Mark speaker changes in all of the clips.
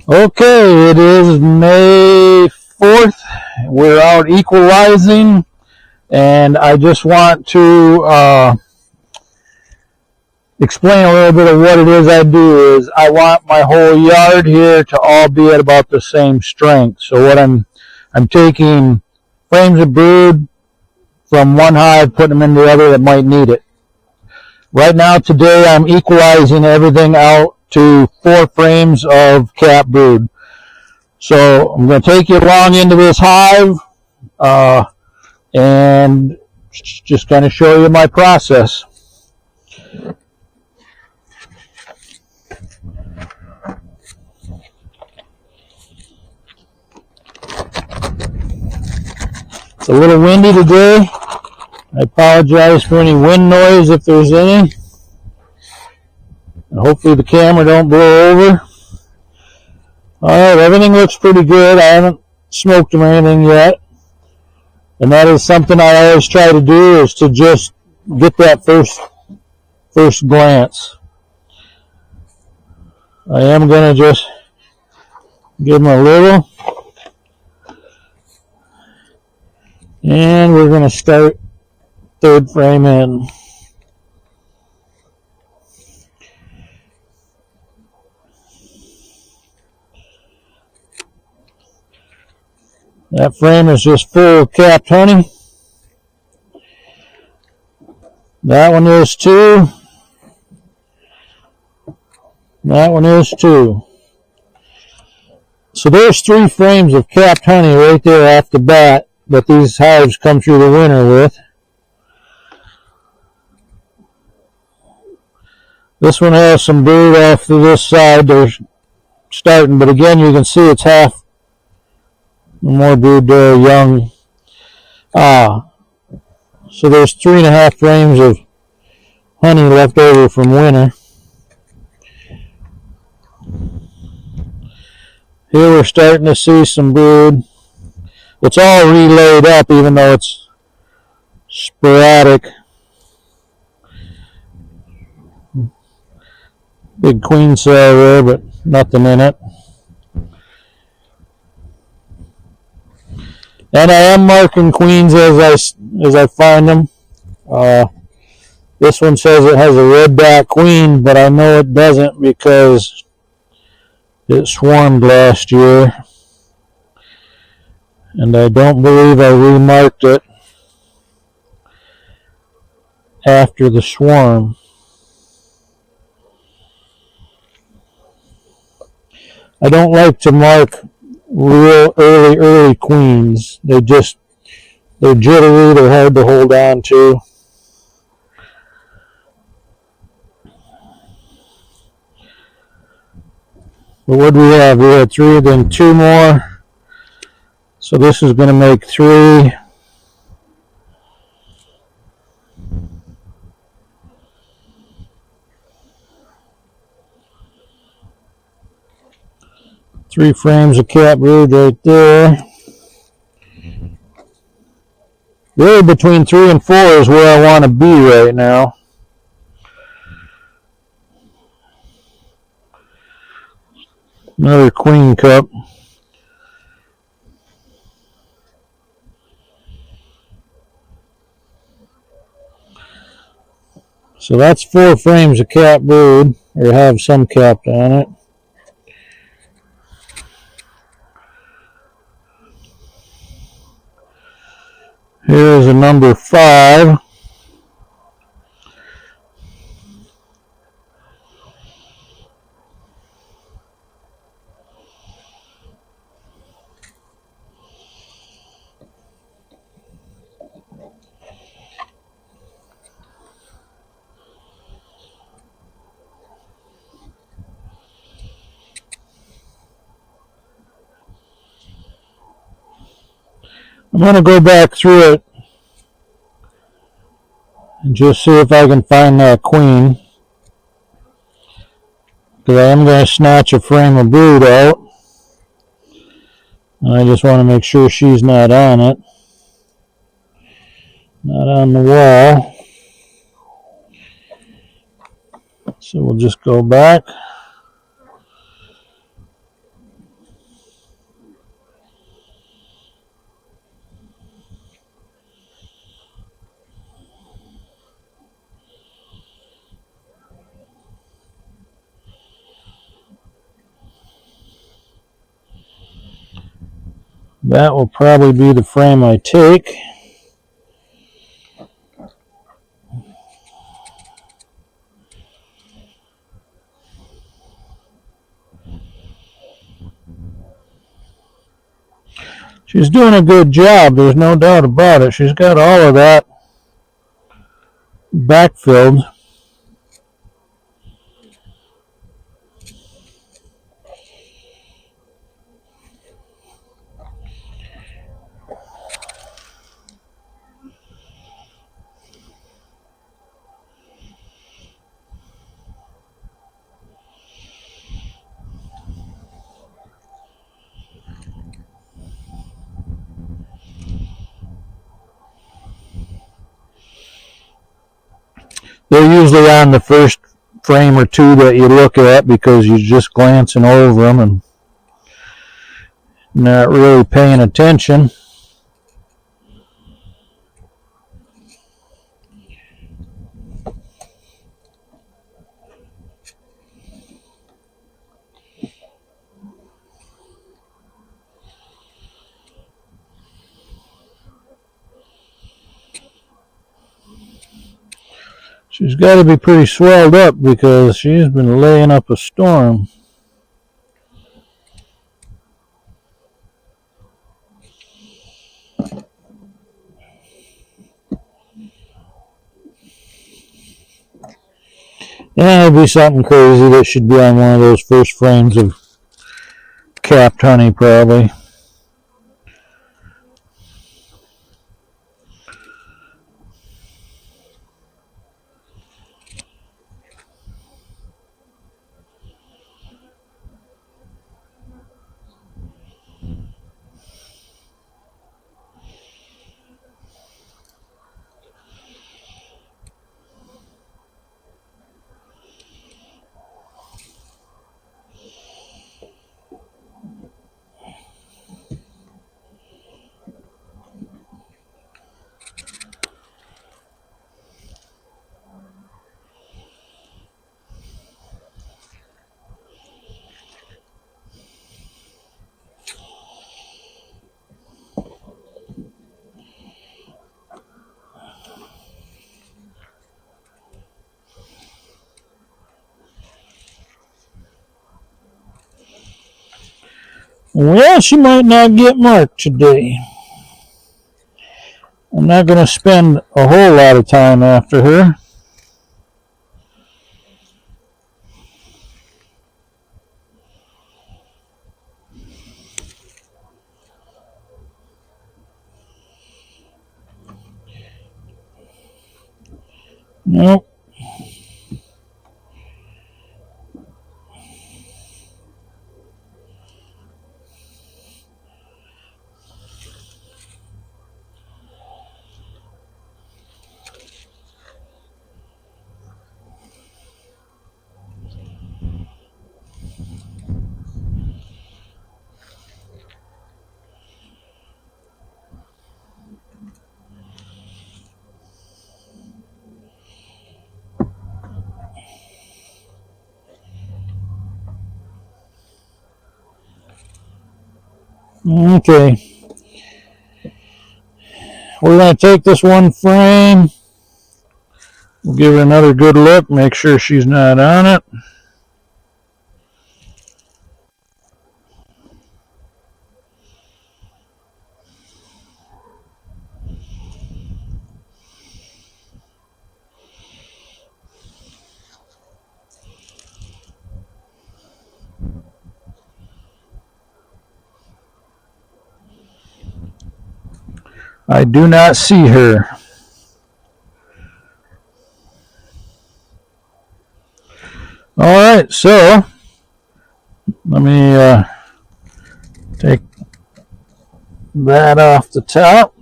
Speaker 1: Okay, it is May 4th. We're out equalizing, and I just want to explain a little bit of what it is I do. Is I want my whole yard here to all be at about the same strength. So what I'm taking frames of brood from one hive, putting them in the other that might need it. Right now, today, I'm equalizing everything out to 4 frames of cap brood. So I'm going to take you along into this hive and just kind of show you my process. It's a little windy today. I apologize for any wind noise if there's any. And hopefully the camera don't blow over. Alright, everything looks pretty good. I haven't smoked them or anything yet. And that is something I always try to do, is to just get that first glance. I am going to just give them a little. And we're going to start third frame in. That frame is just full of capped honey. That one is too. That one is too. So there's 3 frames of capped honey right there off the bat that these hives come through the winter with. This one has some brood off to this side. They're starting, but again, you can see it's half more brood there, young. So there's 3.5 frames of honey left over from winter. Here we're starting to see some brood. It's all relayed up, even though it's sporadic. Big queen cell there, but nothing in it. And I am marking queens as I find them. This one says it has a red dot queen, but I know it doesn't because it swarmed last year. And I don't believe I remarked it after the swarm. I don't like to mark real early queens. They're jittery, they're hard to hold on to. But what do we have? We had 3, then 2 more. So this is going to make 3. Three frames of cap brood right there. Really between 3 and 4 is where I want to be right now. Another queen cup. So that's 4 frames of cap brood, or have some capped on it. Here's a number 5. I'm going to go back through it and just see if I can find that queen, because I am going to snatch a frame of brood out, and I just want to make sure she's not on it, not on the wall. So we'll just go back. That will probably be the frame I take. She's doing a good job, there's no doubt about it. She's got all of that backfilled. They're usually on the first frame or two that you look at because you're just glancing over them and not really paying attention. She's got to be pretty swelled up because she's been laying up a storm. Yeah, it'd be something crazy that should be on one of those first frames of capped honey, probably. Well, she might not get marked today. I'm not going to spend a whole lot of time after her. Nope. Okay. We're going to take this one frame. We'll give her another good look, make sure she's not on it. I do not see her. Alright, so let me take that off the top.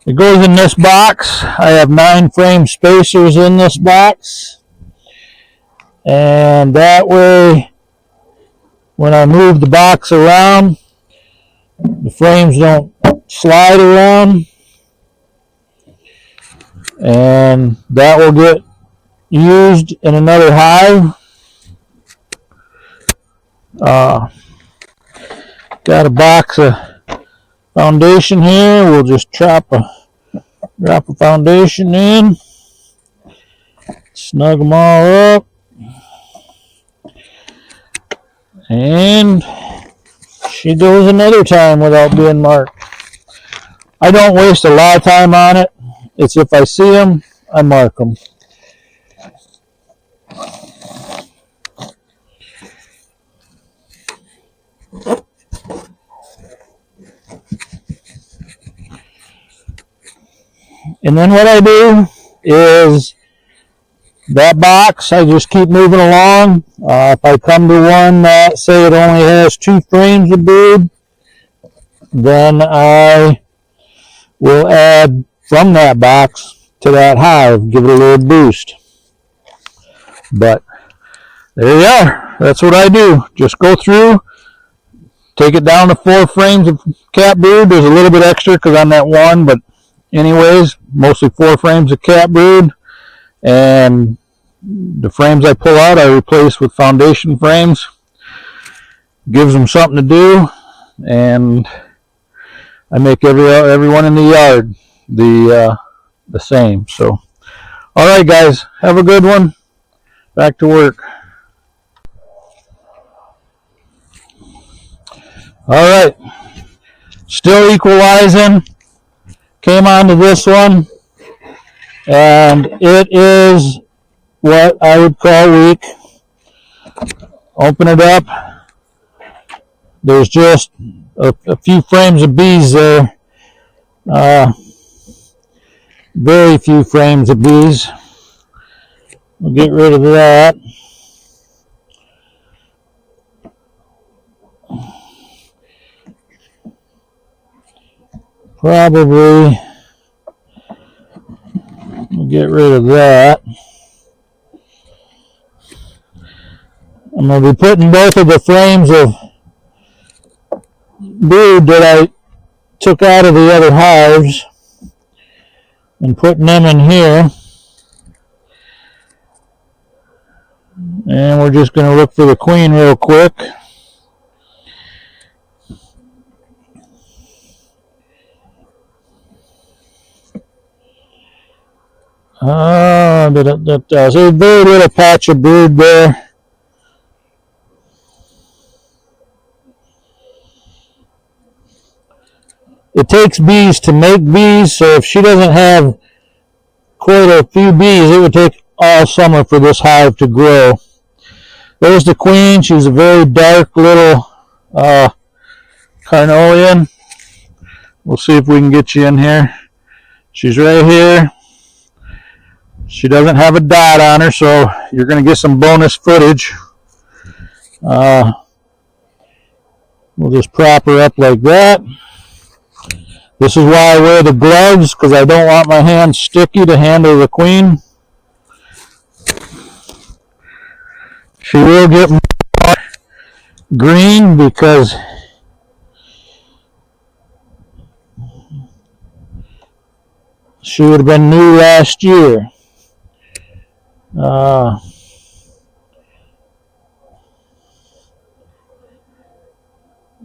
Speaker 1: It goes in this box. I have 9 frame spacers in this box. And that way, when I move the box around, the frames don't slide around. And that will get used in another hive. Got a box of foundation here. We'll just drop a foundation in. Snug them all up. And she goes another time without being marked. I don't waste a lot of time on it. It's if I see them, I mark them. And then what I do is that box, I just keep moving along. If I come to one that, say, it only has 2 frames of brood, then I will add from that box to that hive, give it a little boost. But there you are. That's what I do. Just go through, take it down to 4 frames of cat brood. There's a little bit extra because I'm at 1, but anyways, mostly 4 frames of cat brood. And the frames I pull out, I replace with foundation frames. Gives them something to do, and I make everyone in the yard the same. So, all right, guys, have a good one. Back to work. All right, still equalizing. Came on to this one, and it is what I would call weak. Open it up. There's just a few frames of bees there. Very few frames of bees. We'll get rid of that. Probably we'll get rid of that. I'm going to be putting both of the frames of brood that I took out of the other hives and putting them in here. And we're just going to look for the queen real quick. There's a very little patch of brood there. It takes bees to make bees, so if she doesn't have quite a few bees, it would take all summer for this hive to grow. There's the queen. She's a very dark little carnelian. We'll see if we can get you in here. She's right here. She doesn't have a dot on her, so you're going to get some bonus footage. We'll just prop her up like that. This is why I wear the gloves, because I don't want my hands sticky to handle the queen. She will get more green because she would have been new last year.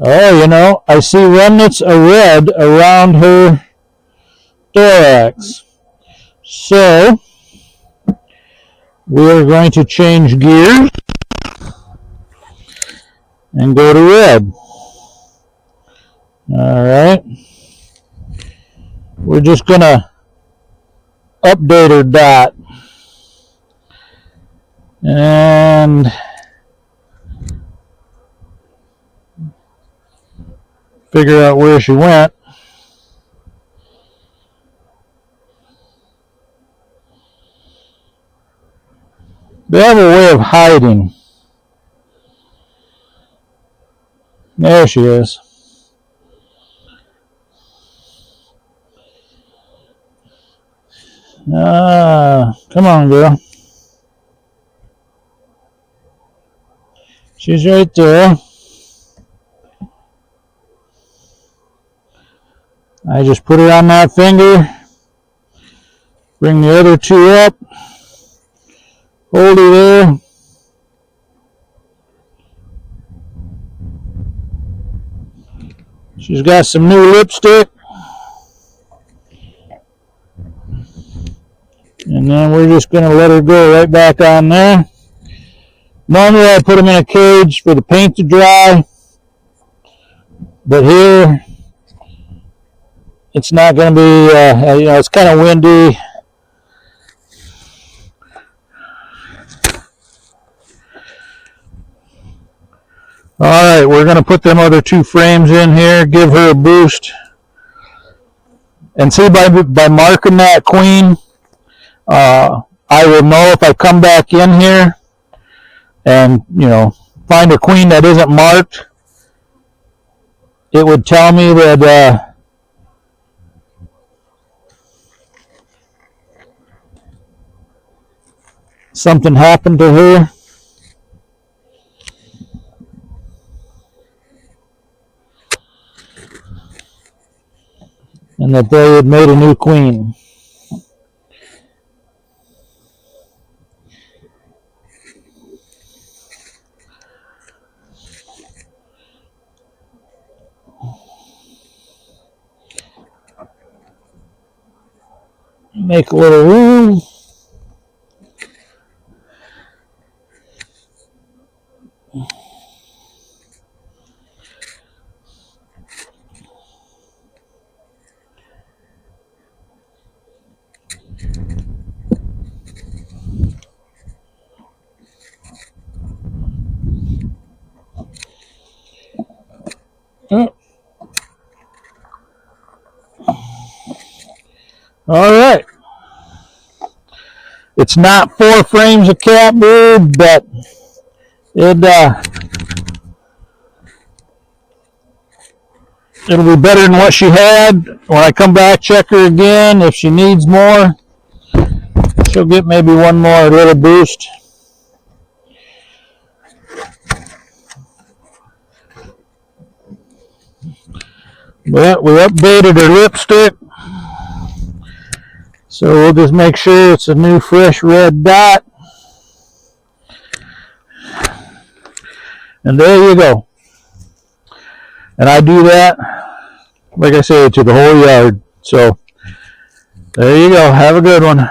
Speaker 1: Oh, you know, I see remnants of red around her thorax. So, we are going to change gears and go to red. Alright. We're just going to update her dot. And figure out where she went. They have a way of hiding. There she is. Come on, girl. She's right there. I just put her on that finger. Bring the other 2 up. Hold her there. She's got some new lipstick. And then we're just going to let her go right back on there. Normally I put them in a cage for the paint to dry. But here, it's not going to be, it's kind of windy. Alright, we're going to put them other 2 frames in here, give her a boost. And see, by marking that queen, I will know if I come back in here and, find a queen that isn't marked. It would tell me that something happened to her. And that they had made a new queen. Make a little room. All right. It's not 4 frames of cat brood, but it'll be better than what she had. When I come back, check her again. If she needs more, she'll get maybe one more little boost. But we updated her lipstick. So we'll just make sure it's a new fresh red dot. And there you go. And I do that, like I say, to the whole yard. So there you go. Have a good one.